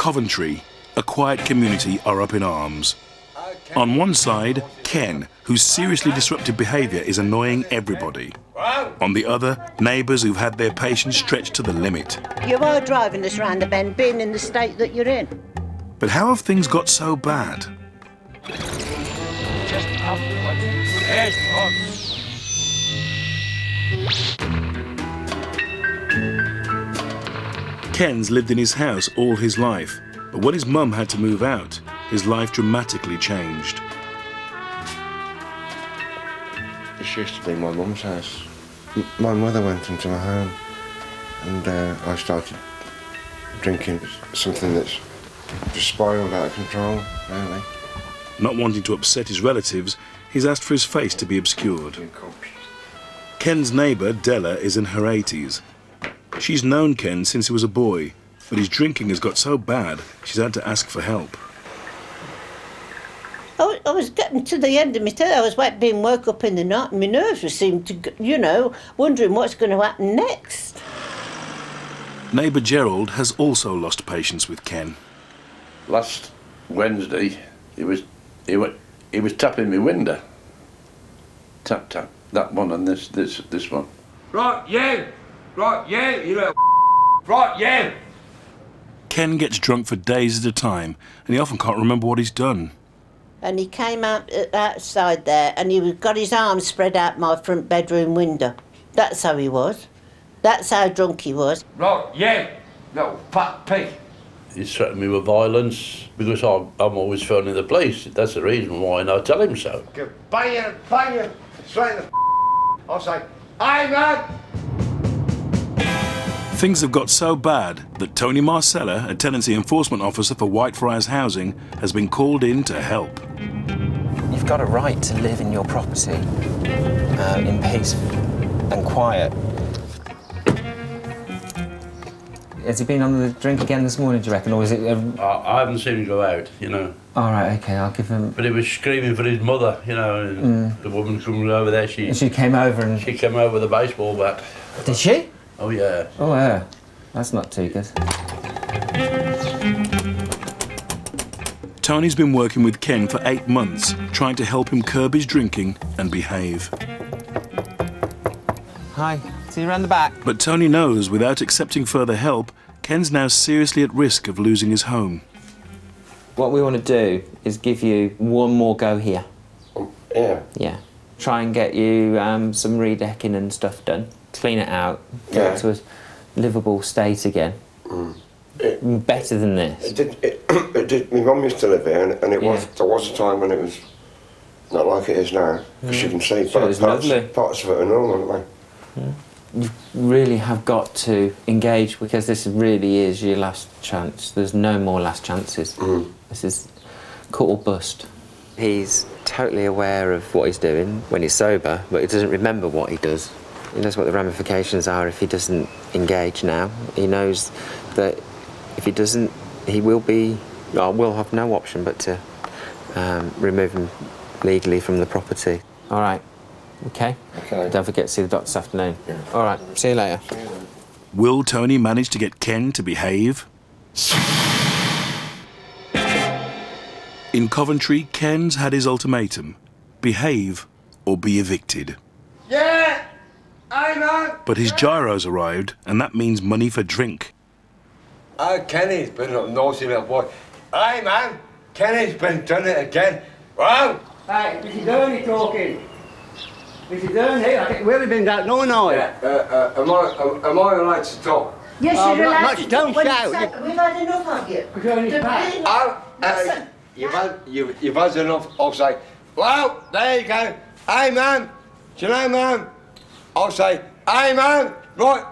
Coventry, a quiet community are up in arms. On one side, Ken, whose seriously disruptive behaviour is annoying everybody. On the other, neighbours who've had their patience stretched to the limit. You are driving us round the bend, being in the state that you're in. But how have things got so bad? Ken's lived in his house all his life, but when his mum had to move out, his life dramatically changed. This used to be my mum's house. My mother went into my home and I started drinking something that's just spiralled out of control, really. Not wanting to upset his relatives, he's asked for his face to be obscured. Ken's neighbour, Della, is in her 80s. She's known Ken since he was a boy, but his drinking has got so bad she's had to ask for help. I was getting to the end of my day. I was being woke up in the night and my nerves were seemed to, wondering what's going to happen next. Neighbour Gerald has also lost patience with Ken. Last Wednesday, he was tapping my window. Tap, tap. That one and this one. Right, you! Right, you little right, you! Ken gets drunk for days at a time, and he often can't remember what he's done. And he came outside there and he got his arms spread out my front bedroom window. That's how he was. That's how drunk he was. Right, you! Little fat pig! He's threatened me with violence because I'm always phoning the police. That's the reason why, and I tell him so. Bang you, straight in the I'll say, "Hey, man!" Things have got so bad that Tony Marsella, a tenancy enforcement officer for Whitefriars Housing, has been called in to help. You've got a right to live in your property in peace and quiet. Has he been on the drink again this morning, do you reckon, or is it... I haven't seen him go out, All right, OK, I'll give him... But he was screaming for his mother, and the woman coming over there, she came over and... She came over with a baseball bat. Did she? Oh, yeah. Oh, yeah. That's not too good. Tony's been working with Ken for 8 months, trying to help him curb his drinking and behave. Hi. See you around the back. But Tony knows without accepting further help, Ken's now seriously at risk of losing his home. What we want to do is give you one more go here. Yeah. Yeah. Try and get you some redecking and stuff done. Clean it out. Get it to a livable state again. Better than this. It did. My mum used to live here, and there was a time when it was not like it is now. Because you can see parts of it are normal, aren't they? You really have got to engage because this really is your last chance. There's no more last chances. This is cut or bust. He's totally aware of what he's doing when he's sober, but he doesn't remember what he does. He knows what the ramifications are if he doesn't engage now. He knows that if he doesn't, he will have no option but to remove him legally from the property. All right. Okay. Don't forget to see the doctor this afternoon. Yeah. All right. See you later. Will Tony manage to get Ken to behave? In Coventry, Ken's had his ultimatum: behave or be evicted. Yeah! Hey, man! But his gyro's arrived, and that means money for drink. Oh, Kenny's been a naughty little boy. Hey, man! Kenny's been done it again. Wow! Hey, Mrs. Ernie talking. Mrs. Ernie, I think we've really been down all night. Am I allowed to talk? Yes, you're allowed to don't talk. shout. We've had enough of you. We've only back. You've had enough. I'll say, well, there you go. Hey, man. Do you know, man? I'll say, hey, man. Right.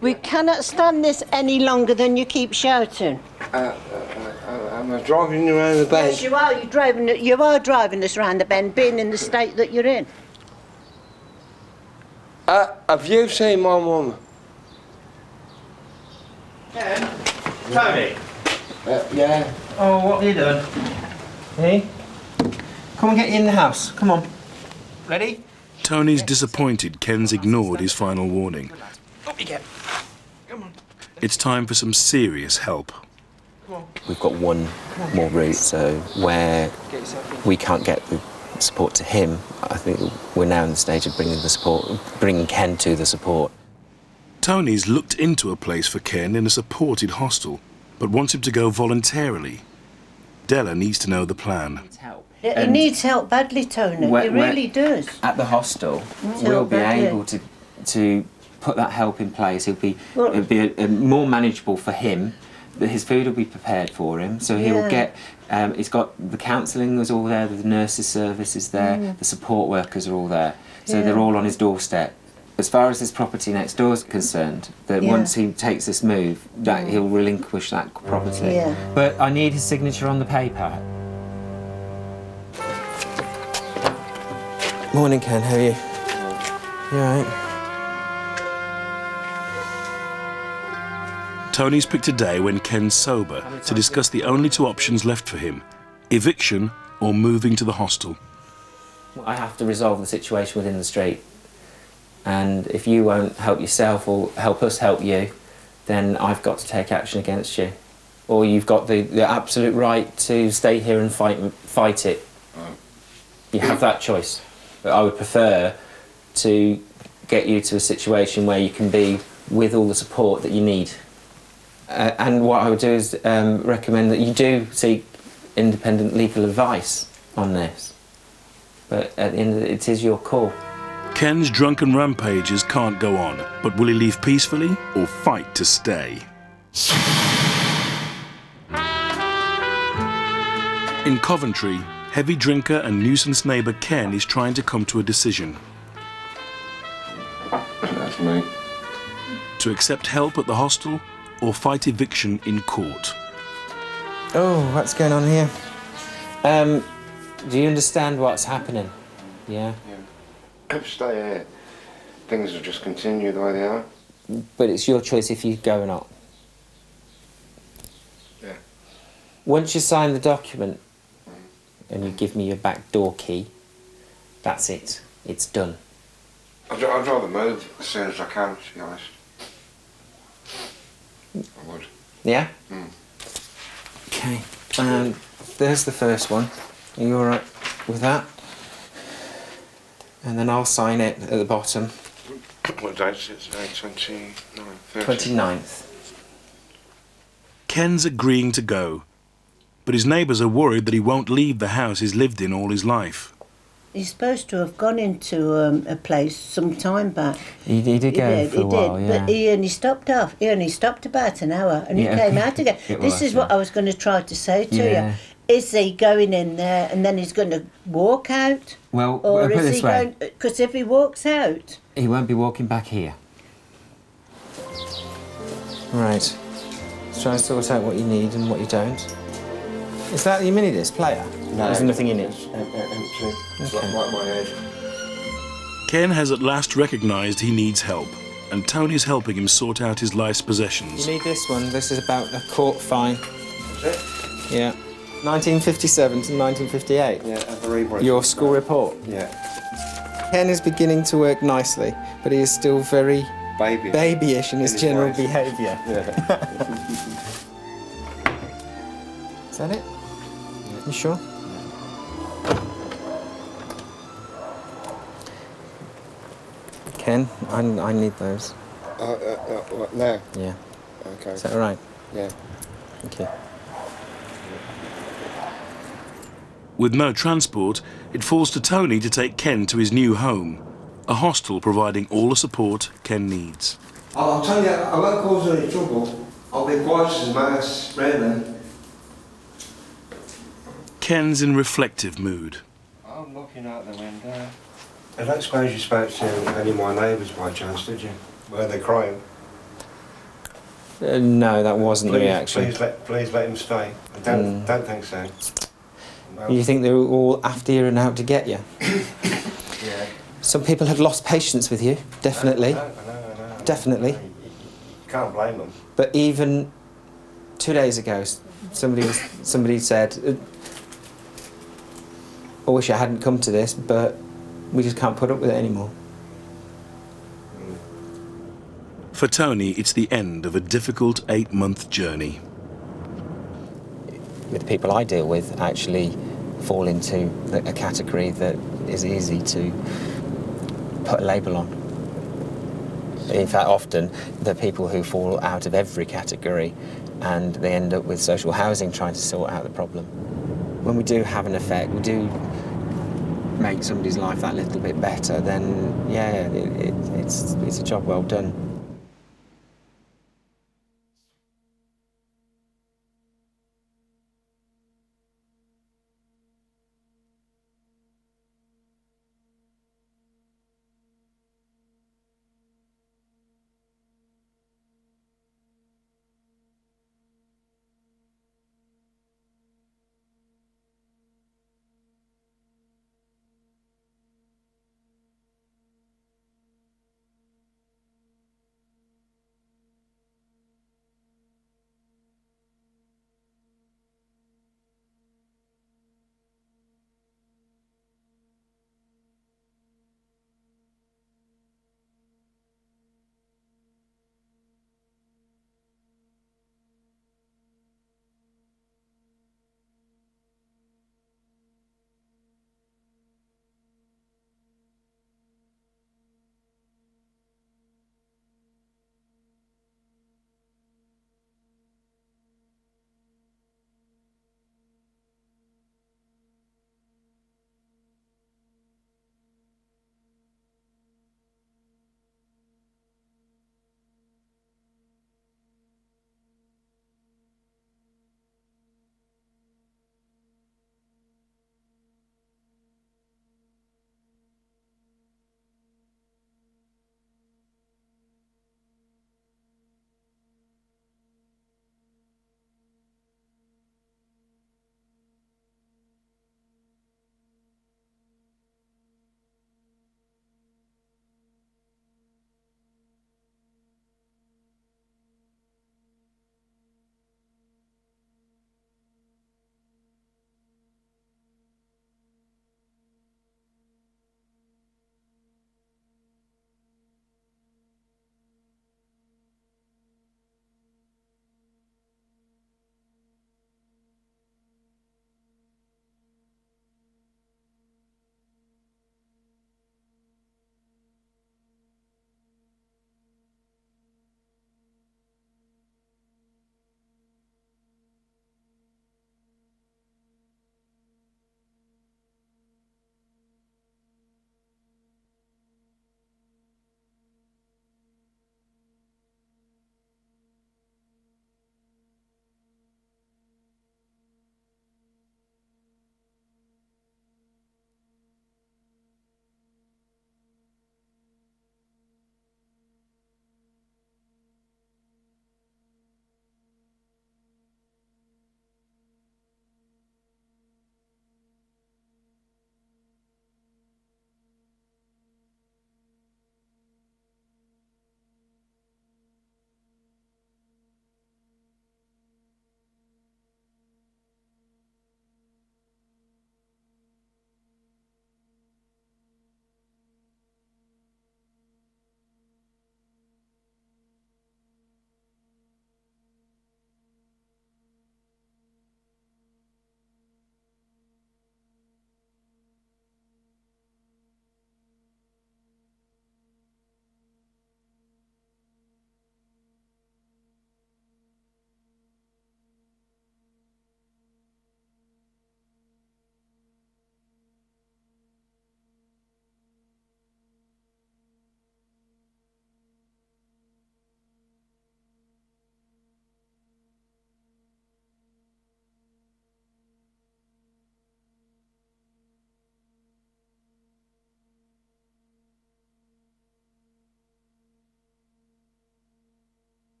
We cannot stand this any longer than you keep shouting. Am I driving you around the bend? Yes, you are. You are driving us round the bend, being in the state that you're in. Have you seen my mum? Yeah. Tony? Yeah. Oh, what are you doing? Hey? Come and get you in the house. Come on. Ready? Tony's disappointed Ken's ignored his final warning. Up you get. Come on. It's time for some serious help. We've got one more route, so where we can't get the support to him, I think we're now in the stage of bringing Ken to the support. Tony's looked into a place for Ken in a supported hostel, but wants him to go voluntarily. Della needs to know the plan. He needs help badly, Tony. He really does. At the hostel, we'll be able to put that help in place. It'll be more manageable for him. His food will be prepared for him, so he'll get. He's got the counselling is all there, the nurses' service is there, the support workers are all there, so they're all on his doorstep. As far as his property next door is concerned, that once he takes this move, that he'll relinquish that property. But I need his signature on the paper. Morning, Ken. How are you? You all right? Tony's picked a day when Ken's sober to discuss the only two options left for him: eviction or moving to the hostel. I have to resolve the situation within the street. And if you won't help yourself or help us help you, then I've got to take action against you. Or you've got the absolute right to stay here and fight it. You have that choice. But I would prefer to get you to a situation where you can be with all the support that you need. And what I would do is recommend that you do seek independent legal advice on this. But at the end of it is your call. Ken's drunken rampages can't go on, but will he leave peacefully or fight to stay? In Coventry, heavy drinker and nuisance neighbour Ken is trying to come to a decision. That's me. To accept help at the hostel or fight eviction in court. Oh, what's going on here? Do you understand what's happening? Yeah? If I stay here, things will just continue the way they are. But it's your choice if you go or not. Yeah. Once you sign the document and you give me your back door key, that's it. It's done. I'd rather move as soon as I can, to be honest. I would. Yeah? Okay. There's the first one. Are you all right with that? And then I'll sign it at the bottom. What date is it today? 29th. 29th. Ken's agreeing to go, but his neighbours are worried that he won't leave the house he's lived in all his life. He's supposed to have gone into a place some time back. He did go for a while, yeah. But he only stopped off. He only stopped about an hour and he came out again. This is what I was going to try to say to you. Is he going in there and then he's going to walk out? Well, or put it is this he way. going... Because if he walks out... He won't be walking back here. Right. Let's try and sort out what you need and what you don't. Is that your mini-disc player? No. There's nothing in it? It's empty. It's like my head. Ken has at last recognised he needs help, and Tony's helping him sort out his life's possessions. You need this one. This is about a court fine. Is it? Yeah. 1957 to 1958. Yeah, at the rebrief. Your school report. Yeah. Ken is beginning to work nicely, but he is still very babyish in his general ways. behaviour. Yeah. Is that it? You sure? Ken, I need those. What, now? Yeah. Okay. Is that all right? Yeah. Thank you. With no transport, it falls to Tony to take Ken to his new home, a hostel providing all the support Ken needs. I'll tell you, I won't cause any trouble. I'll be quiet as a mouse, really. Ken's in reflective mood. I'm looking out the window. I don't suppose you spoke to any of my neighbours by chance, did you? Were they crying? No, that wasn't the reaction. Please let him stay. I don't think so. No. You think they were all after you and out to get you? Yeah. Some people have lost patience with you, definitely. No. Definitely. You can't blame them. But even 2 days ago, somebody said, I wish I hadn't come to this, but we just can't put up with it anymore. For Tony, it's the end of a difficult 8-month journey. with the people I deal with, actually fall into a category that is easy to put a label on. In fact, often the people who fall out of every category and they end up with social housing trying to sort out the problem. When we do have an effect, we do make somebody's life that little bit better, then yeah, it's a job well done.